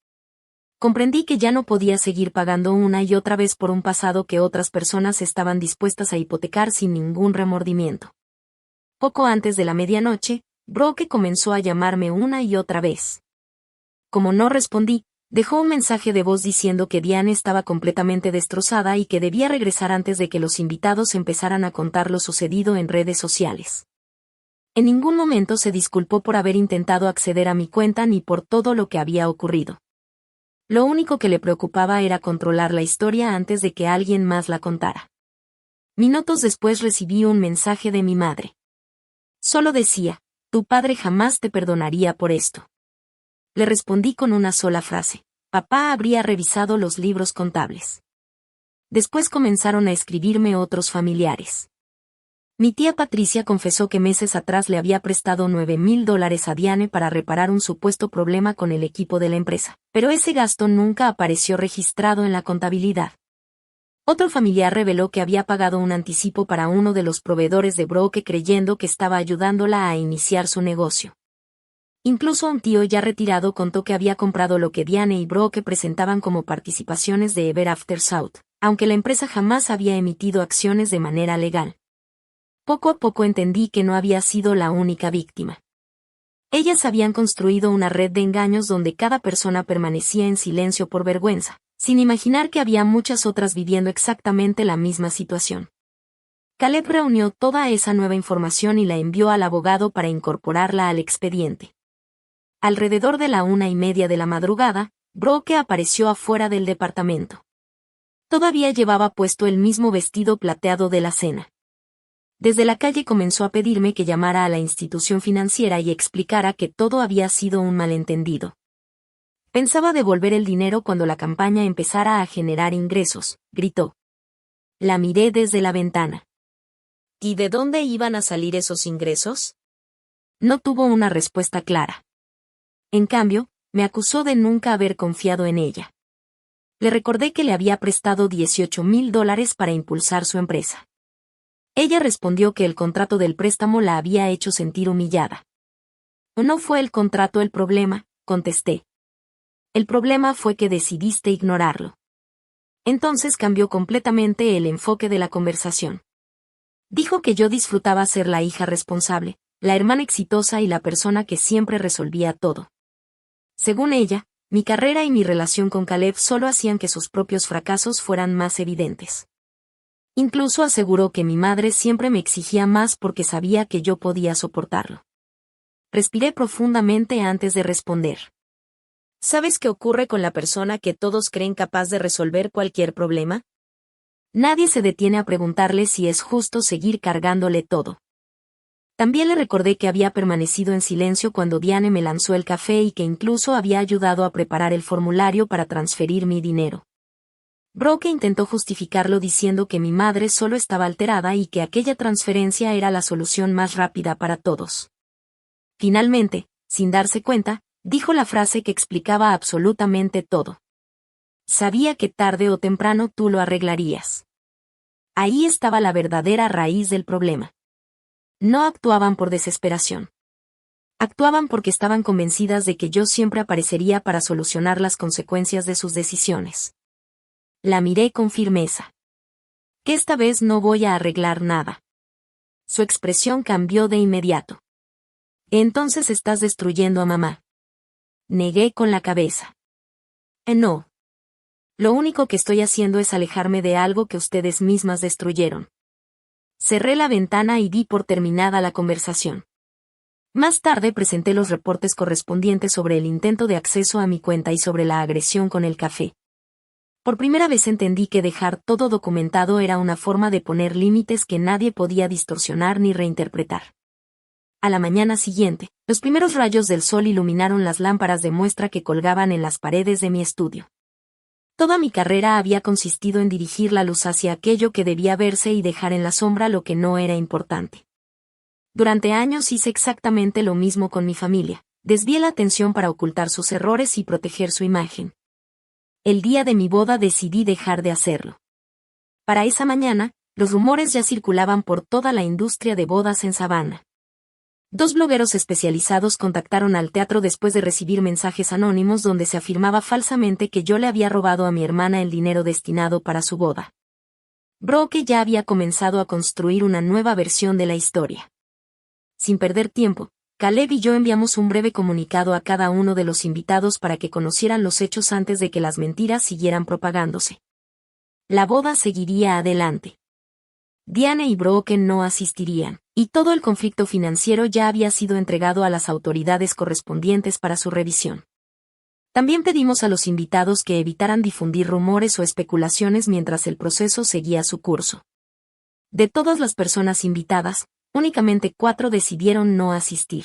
Comprendí que ya no podía seguir pagando una y otra vez por un pasado que otras personas estaban dispuestas a hipotecar sin ningún remordimiento. Poco antes de la medianoche, Brooke comenzó a llamarme una y otra vez. Como no respondí, dejó un mensaje de voz diciendo que Diane estaba completamente destrozada y que debía regresar antes de que los invitados empezaran a contar lo sucedido en redes sociales. En ningún momento se disculpó por haber intentado acceder a mi cuenta ni por todo lo que había ocurrido. Lo único que le preocupaba era controlar la historia antes de que alguien más la contara. Minutos después recibí un mensaje de mi madre. Solo decía, tu padre jamás te perdonaría por esto. Le respondí con una sola frase, papá habría revisado los libros contables. Después comenzaron a escribirme otros familiares. Mi tía Patricia confesó que meses atrás le había prestado $9,000 a Diane para reparar un supuesto problema con el equipo de la empresa, pero ese gasto nunca apareció registrado en la contabilidad. Otro familiar reveló que había pagado un anticipo para uno de los proveedores de Brooke creyendo que estaba ayudándola a iniciar su negocio. Incluso un tío ya retirado contó que había comprado lo que Diane y Brooke presentaban como participaciones de Ever After South, aunque la empresa jamás había emitido acciones de manera legal. Poco a poco entendí que no había sido la única víctima. Ellas habían construido una red de engaños donde cada persona permanecía en silencio por vergüenza, sin imaginar que había muchas otras viviendo exactamente la misma situación. Caleb reunió toda esa nueva información y la envió al abogado para incorporarla al expediente. Alrededor de la 1:30 de la madrugada, Brooke apareció afuera del departamento. Todavía llevaba puesto el mismo vestido plateado de la cena. Desde la calle comenzó a pedirme que llamara a la institución financiera y explicara que todo había sido un malentendido. Pensaba devolver el dinero cuando la campaña empezara a generar ingresos, gritó. La miré desde la ventana. ¿Y de dónde iban a salir esos ingresos? No tuvo una respuesta clara. En cambio, me acusó de nunca haber confiado en ella. Le recordé que le había prestado $18,000 para impulsar su empresa. Ella respondió que el contrato del préstamo la había hecho sentir humillada. No fue el contrato el problema, contesté. El problema fue que decidiste ignorarlo. Entonces cambió completamente el enfoque de la conversación. Dijo que yo disfrutaba ser la hija responsable, la hermana exitosa y la persona que siempre resolvía todo. Según ella, mi carrera y mi relación con Caleb solo hacían que sus propios fracasos fueran más evidentes. Incluso aseguró que mi madre siempre me exigía más porque sabía que yo podía soportarlo. Respiré profundamente antes de responder. ¿Sabes qué ocurre con la persona que todos creen capaz de resolver cualquier problema? Nadie se detiene a preguntarle si es justo seguir cargándole todo. También le recordé que había permanecido en silencio cuando Diane me lanzó el café y que incluso había ayudado a preparar el formulario para transferir mi dinero. Brooke intentó justificarlo diciendo que mi madre solo estaba alterada y que aquella transferencia era la solución más rápida para todos. Finalmente, sin darse cuenta, dijo la frase que explicaba absolutamente todo. Sabía que tarde o temprano tú lo arreglarías. Ahí estaba la verdadera raíz del problema. No actuaban por desesperación. Actuaban porque estaban convencidas de que yo siempre aparecería para solucionar las consecuencias de sus decisiones. La miré con firmeza. Que esta vez no voy a arreglar nada. Su expresión cambió de inmediato. Entonces estás destruyendo a mamá. Negué con la cabeza. No. Lo único que estoy haciendo es alejarme de algo que ustedes mismas destruyeron. Cerré la ventana y di por terminada la conversación. Más tarde presenté los reportes correspondientes sobre el intento de acceso a mi cuenta y sobre la agresión con el café. Por primera vez entendí que dejar todo documentado era una forma de poner límites que nadie podía distorsionar ni reinterpretar. A la mañana siguiente, los primeros rayos del sol iluminaron las lámparas de muestra que colgaban en las paredes de mi estudio. Toda mi carrera había consistido en dirigir la luz hacia aquello que debía verse y dejar en la sombra lo que no era importante. Durante años hice exactamente lo mismo con mi familia. Desvié la atención para ocultar sus errores y proteger su imagen. El día de mi boda decidí dejar de hacerlo. Para esa mañana, los rumores ya circulaban por toda la industria de bodas en Savannah. 2 blogueros especializados contactaron al teatro después de recibir mensajes anónimos donde se afirmaba falsamente que yo le había robado a mi hermana el dinero destinado para su boda. Brooke ya había comenzado a construir una nueva versión de la historia. Sin perder tiempo, Caleb y yo enviamos un breve comunicado a cada uno de los invitados para que conocieran los hechos antes de que las mentiras siguieran propagándose. La boda seguiría adelante. Diane y Brooke no asistirían, y todo el conflicto financiero ya había sido entregado a las autoridades correspondientes para su revisión. También pedimos a los invitados que evitaran difundir rumores o especulaciones mientras el proceso seguía su curso. De todas las personas invitadas, únicamente 4 decidieron no asistir.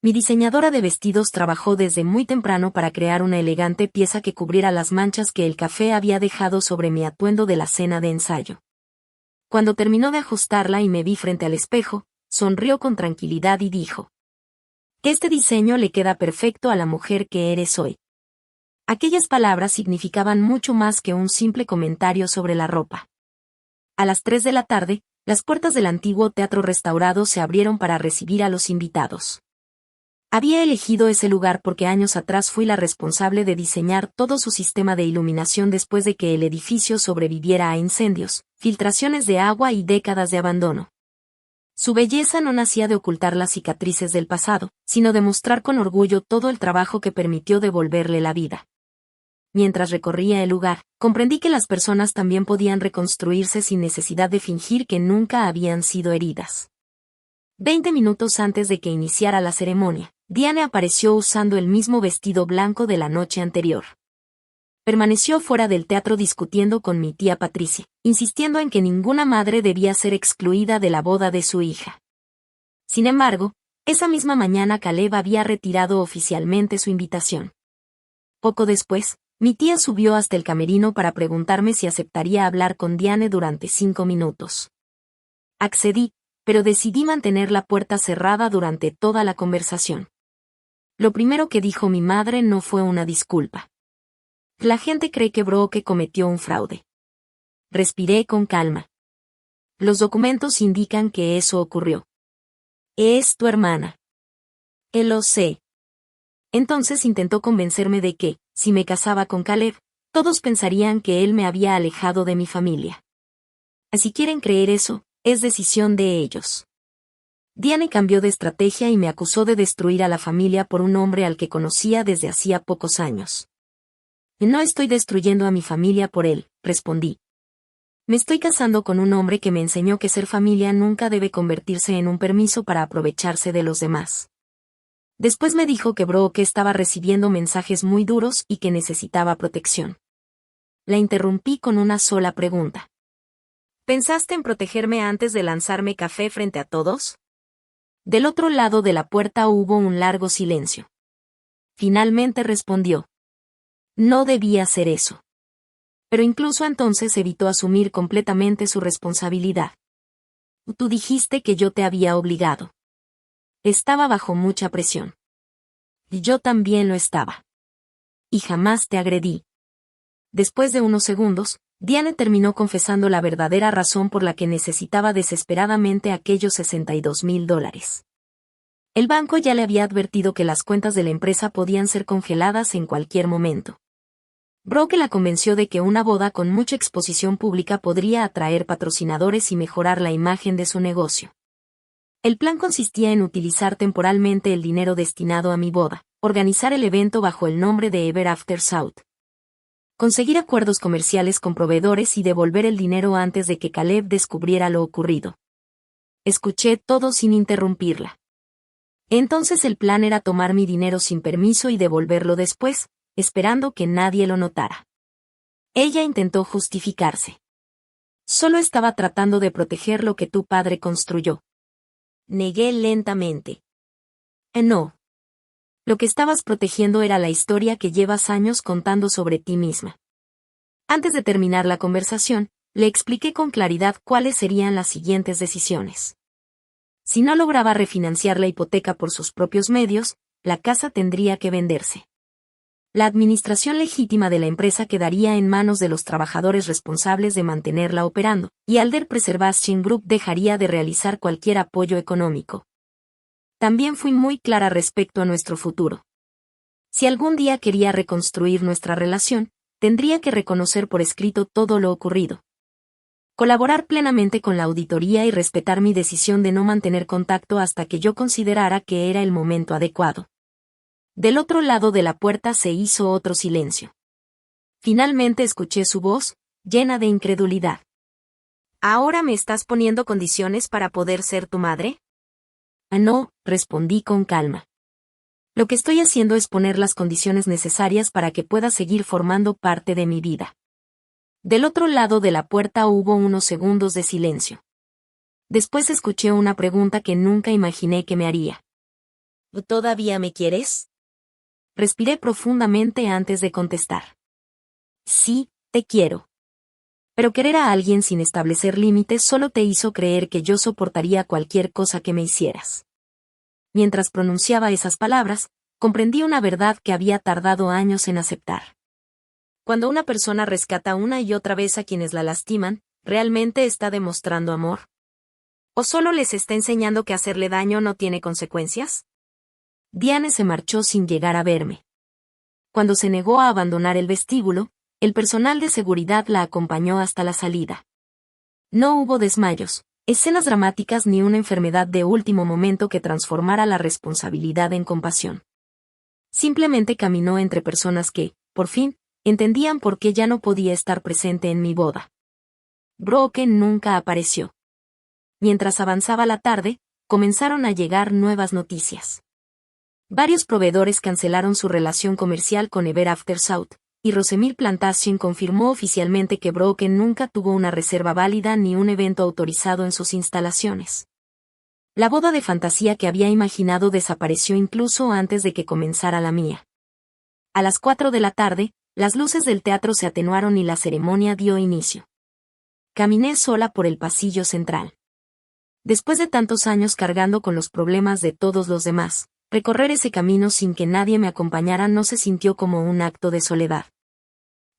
Mi diseñadora de vestidos trabajó desde muy temprano para crear una elegante pieza que cubriera las manchas que el café había dejado sobre mi atuendo de la cena de ensayo. Cuando terminó de ajustarla y me vi frente al espejo, sonrió con tranquilidad y dijo: "Este diseño le queda perfecto a la mujer que eres hoy". Aquellas palabras significaban mucho más que un simple comentario sobre la ropa. A las 3 de la tarde, las puertas del antiguo teatro restaurado se abrieron para recibir a los invitados. Había elegido ese lugar porque años atrás fui la responsable de diseñar todo su sistema de iluminación después de que el edificio sobreviviera a incendios, filtraciones de agua y décadas de abandono. Su belleza no nacía de ocultar las cicatrices del pasado, sino de mostrar con orgullo todo el trabajo que permitió devolverle la vida. Mientras recorría el lugar, comprendí que las personas también podían reconstruirse sin necesidad de fingir que nunca habían sido heridas. 20 minutos antes de que iniciara la ceremonia, Diane apareció usando el mismo vestido blanco de la noche anterior. Permaneció fuera del teatro discutiendo con mi tía Patricia, insistiendo en que ninguna madre debía ser excluida de la boda de su hija. Sin embargo, esa misma mañana Caleb había retirado oficialmente su invitación. Poco después, mi tía subió hasta el camerino para preguntarme si aceptaría hablar con Diane durante 5 minutos. Accedí, pero decidí mantener la puerta cerrada durante toda la conversación. Lo primero que dijo mi madre no fue una disculpa. La gente cree que Brooke cometió un fraude. Respiré con calma. Los documentos indican que eso ocurrió. Es tu hermana. Lo sé. Entonces intentó convencerme de que, si me casaba con Caleb, todos pensarían que él me había alejado de mi familia. Si quieren creer eso, es decisión de ellos. Diane cambió de estrategia y me acusó de destruir a la familia por un hombre al que conocía desde hacía pocos años. No estoy destruyendo a mi familia por él, respondí. Me estoy casando con un hombre que me enseñó que ser familia nunca debe convertirse en un permiso para aprovecharse de los demás. Después me dijo que Brooke estaba recibiendo mensajes muy duros y que necesitaba protección. La interrumpí con una sola pregunta. ¿Pensaste en protegerme antes de lanzarme café frente a todos? Del otro lado de la puerta hubo un largo silencio. Finalmente respondió: "No debía hacer eso". Pero incluso entonces evitó asumir completamente su responsabilidad. Tú dijiste que yo te había obligado. Estaba bajo mucha presión. Y yo también lo estaba. Y jamás te agredí. Después de unos segundos, Diane terminó confesando la verdadera razón por la que necesitaba desesperadamente aquellos $62,000. El banco ya le había advertido que las cuentas de la empresa podían ser congeladas en cualquier momento. Brooke la convenció de que una boda con mucha exposición pública podría atraer patrocinadores y mejorar la imagen de su negocio. El plan consistía en utilizar temporalmente el dinero destinado a mi boda, organizar el evento bajo el nombre de Ever After South, conseguir acuerdos comerciales con proveedores y devolver el dinero antes de que Caleb descubriera lo ocurrido. Escuché todo sin interrumpirla. Entonces el plan era tomar mi dinero sin permiso y devolverlo después, esperando que nadie lo notara. Ella intentó justificarse. Solo estaba tratando de proteger lo que tu padre construyó. Negué lentamente. No. Lo que estabas protegiendo era la historia que llevas años contando sobre ti misma. Antes de terminar la conversación, le expliqué con claridad cuáles serían las siguientes decisiones. Si no lograba refinanciar la hipoteca por sus propios medios, la casa tendría que venderse. La administración legítima de la empresa quedaría en manos de los trabajadores responsables de mantenerla operando, y Alder Preservation Group dejaría de realizar cualquier apoyo económico. También fui muy clara respecto a nuestro futuro. Si algún día quería reconstruir nuestra relación, tendría que reconocer por escrito todo lo ocurrido. Colaborar plenamente con la auditoría y respetar mi decisión de no mantener contacto hasta que yo considerara que era el momento adecuado. Del otro lado de la puerta se hizo otro silencio. Finalmente escuché su voz, llena de incredulidad. ¿Ahora me estás poniendo condiciones para poder ser tu madre? No, respondí con calma. Lo que estoy haciendo es poner las condiciones necesarias para que puedas seguir formando parte de mi vida. Del otro lado de la puerta hubo unos segundos de silencio. Después escuché una pregunta que nunca imaginé que me haría. ¿Todavía me quieres? Respiré profundamente antes de contestar. Sí, te quiero. Pero querer a alguien sin establecer límites solo te hizo creer que yo soportaría cualquier cosa que me hicieras. Mientras pronunciaba esas palabras, comprendí una verdad que había tardado años en aceptar. Cuando una persona rescata una y otra vez a quienes la lastiman, ¿realmente está demostrando amor? ¿O solo les está enseñando que hacerle daño no tiene consecuencias? Diane se marchó sin llegar a verme. Cuando se negó a abandonar el vestíbulo, el personal de seguridad la acompañó hasta la salida. No hubo desmayos, escenas dramáticas ni una enfermedad de último momento que transformara la responsabilidad en compasión. Simplemente caminó entre personas que, por fin, entendían por qué ya no podía estar presente en mi boda. Brooke nunca apareció. Mientras avanzaba la tarde, comenzaron a llegar nuevas noticias. Varios proveedores cancelaron su relación comercial con Ever After South, y Rosemary Plantation confirmó oficialmente que Brooke nunca tuvo una reserva válida ni un evento autorizado en sus instalaciones. La boda de fantasía que había imaginado desapareció incluso antes de que comenzara la mía. A las 4 de la tarde, las luces del teatro se atenuaron y la ceremonia dio inicio. Caminé sola por el pasillo central. Después de tantos años cargando con los problemas de todos los demás, recorrer ese camino sin que nadie me acompañara no se sintió como un acto de soledad.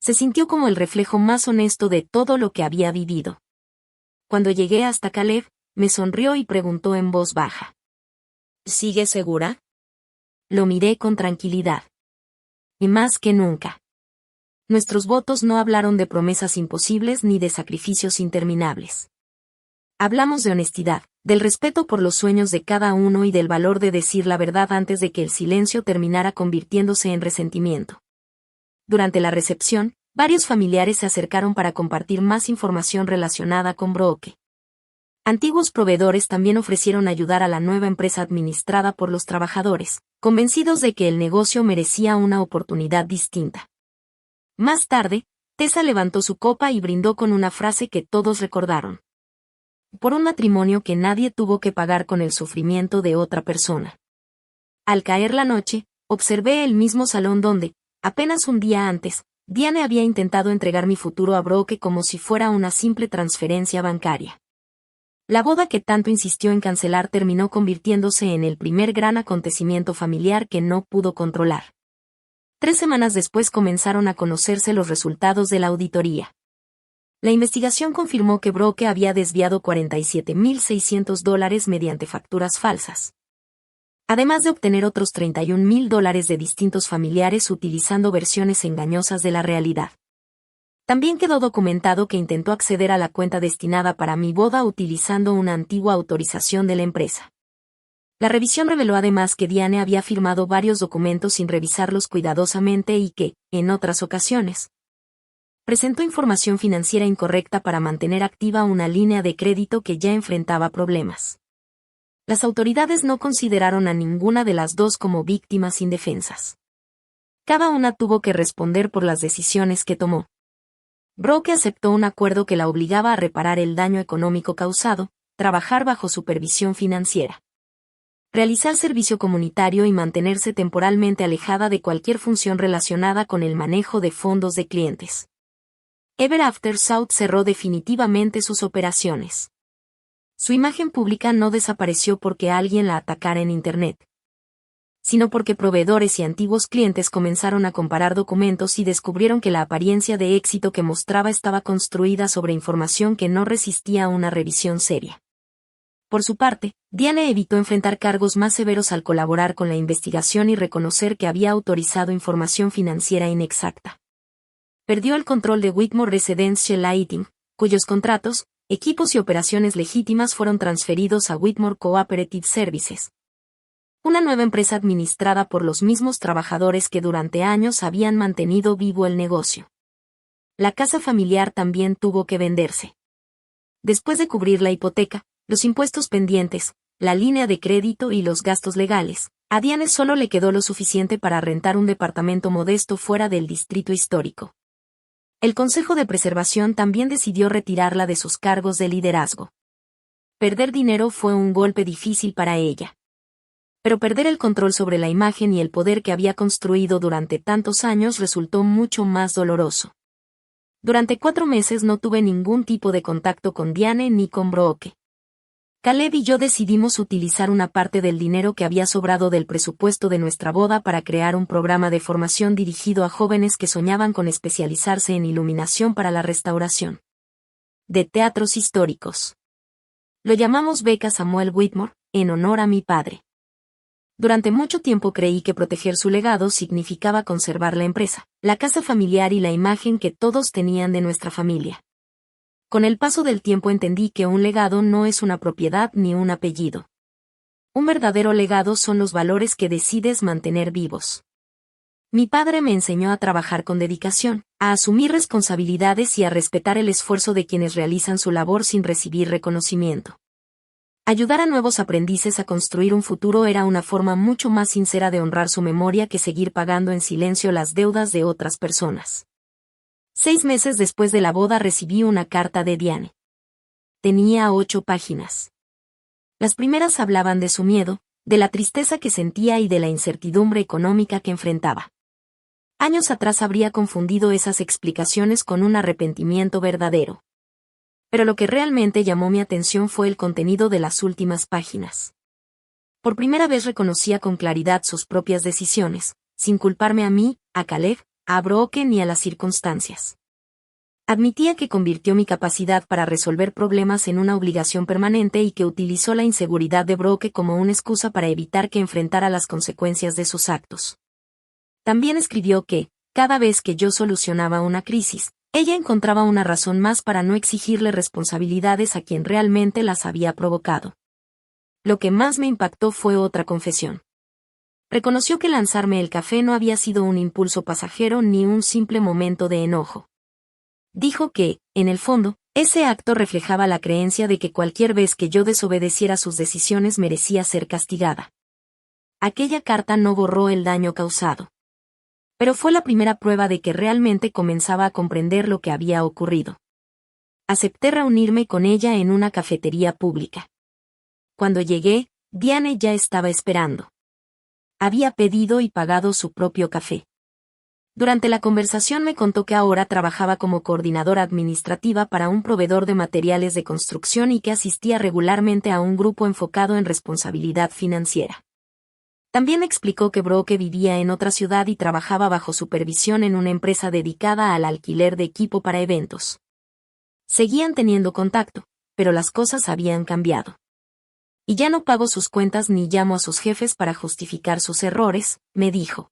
Se sintió como el reflejo más honesto de todo lo que había vivido. Cuando llegué hasta Caleb, me sonrió y preguntó en voz baja. ¿Sigues segura? Lo miré con tranquilidad. Y más que nunca. Nuestros votos no hablaron de promesas imposibles ni de sacrificios interminables. Hablamos de honestidad, del respeto por los sueños de cada uno y del valor de decir la verdad antes de que el silencio terminara convirtiéndose en resentimiento. Durante la recepción, varios familiares se acercaron para compartir más información relacionada con Brooke. Antiguos proveedores también ofrecieron ayudar a la nueva empresa administrada por los trabajadores, convencidos de que el negocio merecía una oportunidad distinta. Más tarde, Tessa levantó su copa y brindó con una frase que todos recordaron. Por un matrimonio que nadie tuvo que pagar con el sufrimiento de otra persona. Al caer la noche, observé el mismo salón donde, apenas un día antes, Diane había intentado entregar mi futuro a Brooke como si fuera una simple transferencia bancaria. La boda que tanto insistió en cancelar terminó convirtiéndose en el primer gran acontecimiento familiar que no pudo controlar. 3 semanas después comenzaron a conocerse los resultados de la auditoría. La investigación confirmó que Brooke había desviado $47,600 mediante facturas falsas. Además de obtener otros $31,000 de distintos familiares utilizando versiones engañosas de la realidad. También quedó documentado que intentó acceder a la cuenta destinada para mi boda utilizando una antigua autorización de la empresa. La revisión reveló además que Diane había firmado varios documentos sin revisarlos cuidadosamente y que, en otras ocasiones, presentó información financiera incorrecta para mantener activa una línea de crédito que ya enfrentaba problemas. Las autoridades no consideraron a ninguna de las dos como víctimas indefensas. Cada una tuvo que responder por las decisiones que tomó. Brooke aceptó un acuerdo que la obligaba a reparar el daño económico causado, trabajar bajo supervisión financiera, realizar servicio comunitario y mantenerse temporalmente alejada de cualquier función relacionada con el manejo de fondos de clientes. Ever After South cerró definitivamente sus operaciones. Su imagen pública no desapareció porque alguien la atacara en Internet, sino porque proveedores y antiguos clientes comenzaron a comparar documentos y descubrieron que la apariencia de éxito que mostraba estaba construida sobre información que no resistía a una revisión seria. Por su parte, Diane evitó enfrentar cargos más severos al colaborar con la investigación y reconocer que había autorizado información financiera inexacta. Perdió el control de Whitmore Residential Lighting, cuyos contratos, equipos y operaciones legítimas fueron transferidos a Whitmore Cooperative Services, una nueva empresa administrada por los mismos trabajadores que durante años habían mantenido vivo el negocio. La casa familiar también tuvo que venderse. Después de cubrir la hipoteca, los impuestos pendientes, la línea de crédito y los gastos legales, a Diane solo le quedó lo suficiente para rentar un departamento modesto fuera del distrito histórico. El Consejo de Preservación también decidió retirarla de sus cargos de liderazgo. Perder dinero fue un golpe difícil para ella. Pero perder el control sobre la imagen y el poder que había construido durante tantos años resultó mucho más doloroso. Durante 4 meses no tuve ningún tipo de contacto con Diane ni con Brooke. Caleb y yo decidimos utilizar una parte del dinero que había sobrado del presupuesto de nuestra boda para crear un programa de formación dirigido a jóvenes que soñaban con especializarse en iluminación para la restauración de teatros históricos. Lo llamamos Beca Samuel Whitmore, en honor a mi padre. Durante mucho tiempo creí que proteger su legado significaba conservar la empresa, la casa familiar y la imagen que todos tenían de nuestra familia. Con el paso del tiempo entendí que un legado no es una propiedad ni un apellido. Un verdadero legado son los valores que decides mantener vivos. Mi padre me enseñó a trabajar con dedicación, a asumir responsabilidades y a respetar el esfuerzo de quienes realizan su labor sin recibir reconocimiento. Ayudar a nuevos aprendices a construir un futuro era una forma mucho más sincera de honrar su memoria que seguir pagando en silencio las deudas de otras personas. 6 meses después de la boda recibí una carta de Diane. Tenía 8 páginas. Las primeras hablaban de su miedo, de la tristeza que sentía y de la incertidumbre económica que enfrentaba. Años atrás habría confundido esas explicaciones con un arrepentimiento verdadero. Pero lo que realmente llamó mi atención fue el contenido de las últimas páginas. Por primera vez reconocía con claridad sus propias decisiones, sin culparme a mí, a Caleb, a Brooke ni a las circunstancias. Admitía que convirtió mi capacidad para resolver problemas en una obligación permanente y que utilizó la inseguridad de Brooke como una excusa para evitar que enfrentara las consecuencias de sus actos. También escribió que, cada vez que yo solucionaba una crisis, ella encontraba una razón más para no exigirle responsabilidades a quien realmente las había provocado. Lo que más me impactó fue otra confesión. Reconoció que lanzarme el café no había sido un impulso pasajero ni un simple momento de enojo. Dijo que, en el fondo, ese acto reflejaba la creencia de que cualquier vez que yo desobedeciera sus decisiones merecía ser castigada. Aquella carta no borró el daño causado. Pero fue la primera prueba de que realmente comenzaba a comprender lo que había ocurrido. Acepté reunirme con ella en una cafetería pública. Cuando llegué, Diane ya estaba esperando. Había pedido y pagado su propio café. Durante la conversación me contó que ahora trabajaba como coordinadora administrativa para un proveedor de materiales de construcción y que asistía regularmente a un grupo enfocado en responsabilidad financiera. También explicó que Brooke vivía en otra ciudad y trabajaba bajo supervisión en una empresa dedicada al alquiler de equipo para eventos. Seguían teniendo contacto, pero las cosas habían cambiado. Y ya no pago sus cuentas ni llamo a sus jefes para justificar sus errores, me dijo.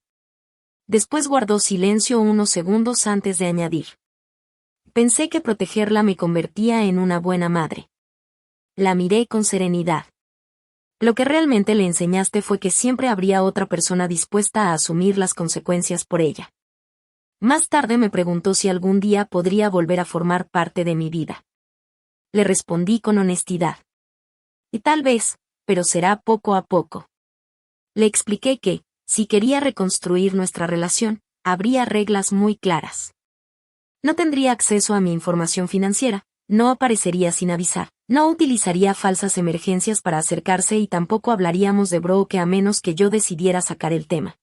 Después guardó silencio unos segundos antes de añadir. Pensé que protegerla me convertía en una buena madre. La miré con serenidad. Lo que realmente le enseñaste fue que siempre habría otra persona dispuesta a asumir las consecuencias por ella. Más tarde me preguntó si algún día podría volver a formar parte de mi vida. Le respondí con honestidad. Y tal vez, pero será poco a poco. Le expliqué que, si quería reconstruir nuestra relación, habría reglas muy claras. No tendría acceso a mi información financiera, no aparecería sin avisar, no utilizaría falsas emergencias para acercarse y tampoco hablaríamos de Brooke a menos que yo decidiera sacar el tema.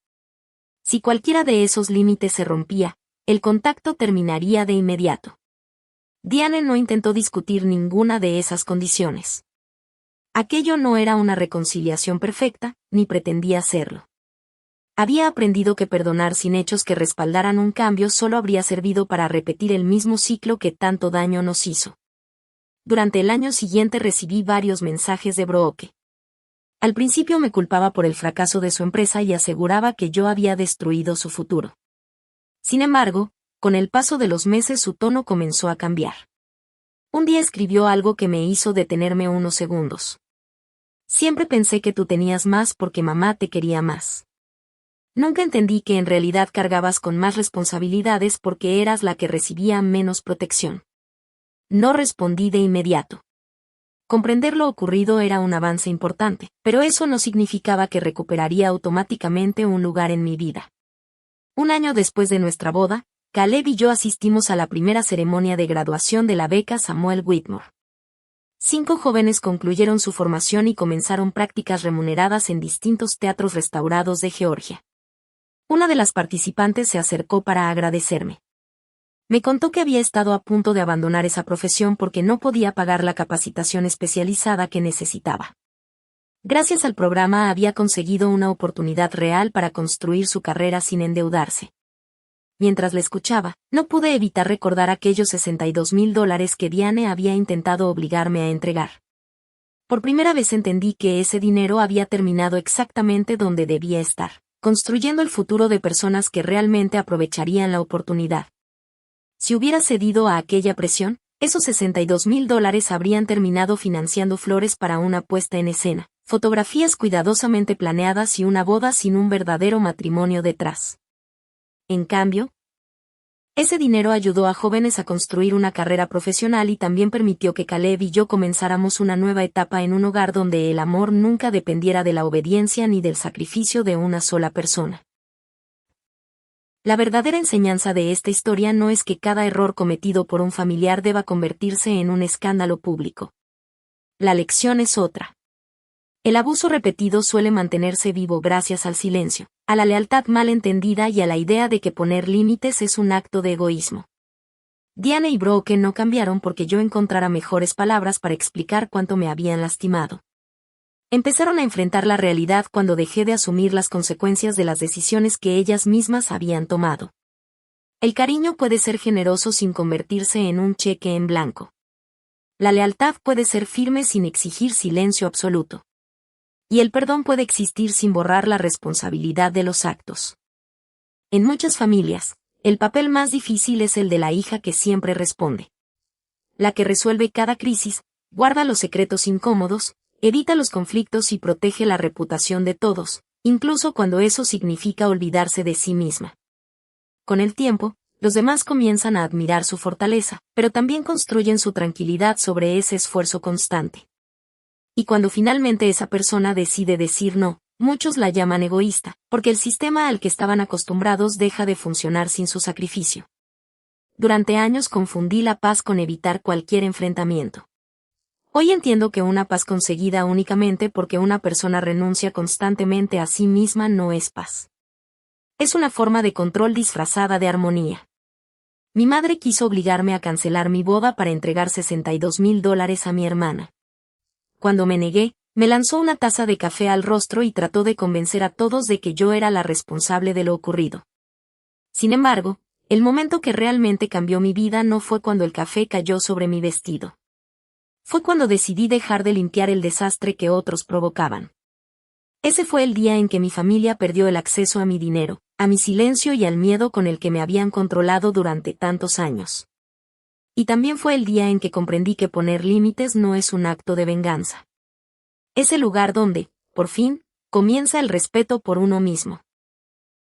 Si cualquiera de esos límites se rompía, el contacto terminaría de inmediato. Diane no intentó discutir ninguna de esas condiciones. Aquello no era una reconciliación perfecta, ni pretendía serlo. Había aprendido que perdonar sin hechos que respaldaran un cambio solo habría servido para repetir el mismo ciclo que tanto daño nos hizo. Durante el año siguiente recibí varios mensajes de Brooke. Al principio me culpaba por el fracaso de su empresa y aseguraba que yo había destruido su futuro. Sin embargo, con el paso de los meses su tono comenzó a cambiar. Un día escribió algo que me hizo detenerme unos segundos. Siempre pensé que tú tenías más porque mamá te quería más. Nunca entendí que en realidad cargabas con más responsabilidades porque eras la que recibía menos protección. No respondí de inmediato. Comprender lo ocurrido era un avance importante, pero eso no significaba que recuperaría automáticamente un lugar en mi vida. Un año después de nuestra boda, Caleb y yo asistimos a la primera ceremonia de graduación de la beca Samuel Whitmore. 5 jóvenes concluyeron su formación y comenzaron prácticas remuneradas en distintos teatros restaurados de Georgia. Una de las participantes se acercó para agradecerme. Me contó que había estado a punto de abandonar esa profesión porque no podía pagar la capacitación especializada que necesitaba. Gracias al programa había conseguido una oportunidad real para construir su carrera sin endeudarse. Mientras la escuchaba, no pude evitar recordar aquellos $62,000 que Diane había intentado obligarme a entregar. Por primera vez entendí que ese dinero había terminado exactamente donde debía estar, construyendo el futuro de personas que realmente aprovecharían la oportunidad. Si hubiera cedido a aquella presión, esos $62,000 habrían terminado financiando flores para una puesta en escena, fotografías cuidadosamente planeadas y una boda sin un verdadero matrimonio detrás. En cambio, ese dinero ayudó a jóvenes a construir una carrera profesional y también permitió que Caleb y yo comenzáramos una nueva etapa en un hogar donde el amor nunca dependiera de la obediencia ni del sacrificio de una sola persona. La verdadera enseñanza de esta historia no es que cada error cometido por un familiar deba convertirse en un escándalo público. La lección es otra. El abuso repetido suele mantenerse vivo gracias al silencio, a la lealtad mal entendida y a la idea de que poner límites es un acto de egoísmo. Diane y Brooke no cambiaron porque yo encontrara mejores palabras para explicar cuánto me habían lastimado. Empezaron a enfrentar la realidad cuando dejé de asumir las consecuencias de las decisiones que ellas mismas habían tomado. El cariño puede ser generoso sin convertirse en un cheque en blanco. La lealtad puede ser firme sin exigir silencio absoluto. Y el perdón puede existir sin borrar la responsabilidad de los actos. En muchas familias, el papel más difícil es el de la hija que siempre responde. La que resuelve cada crisis, guarda los secretos incómodos, evita los conflictos y protege la reputación de todos, incluso cuando eso significa olvidarse de sí misma. Con el tiempo, los demás comienzan a admirar su fortaleza, pero también construyen su tranquilidad sobre ese esfuerzo constante. Y cuando finalmente esa persona decide decir no, muchos la llaman egoísta, porque el sistema al que estaban acostumbrados deja de funcionar sin su sacrificio. Durante años confundí la paz con evitar cualquier enfrentamiento. Hoy entiendo que una paz conseguida únicamente porque una persona renuncia constantemente a sí misma no es paz. Es una forma de control disfrazada de armonía. Mi madre quiso obligarme a cancelar mi boda para entregar $62,000 a mi hermana. Cuando me negué, me lanzó una taza de café al rostro y trató de convencer a todos de que yo era la responsable de lo ocurrido. Sin embargo, el momento que realmente cambió mi vida no fue cuando el café cayó sobre mi vestido. Fue cuando decidí dejar de limpiar el desastre que otros provocaban. Ese fue el día en que mi familia perdió el acceso a mi dinero, a mi silencio y al miedo con el que me habían controlado durante tantos años. Y también fue el día en que comprendí que poner límites no es un acto de venganza. Es el lugar donde, por fin, comienza el respeto por uno mismo.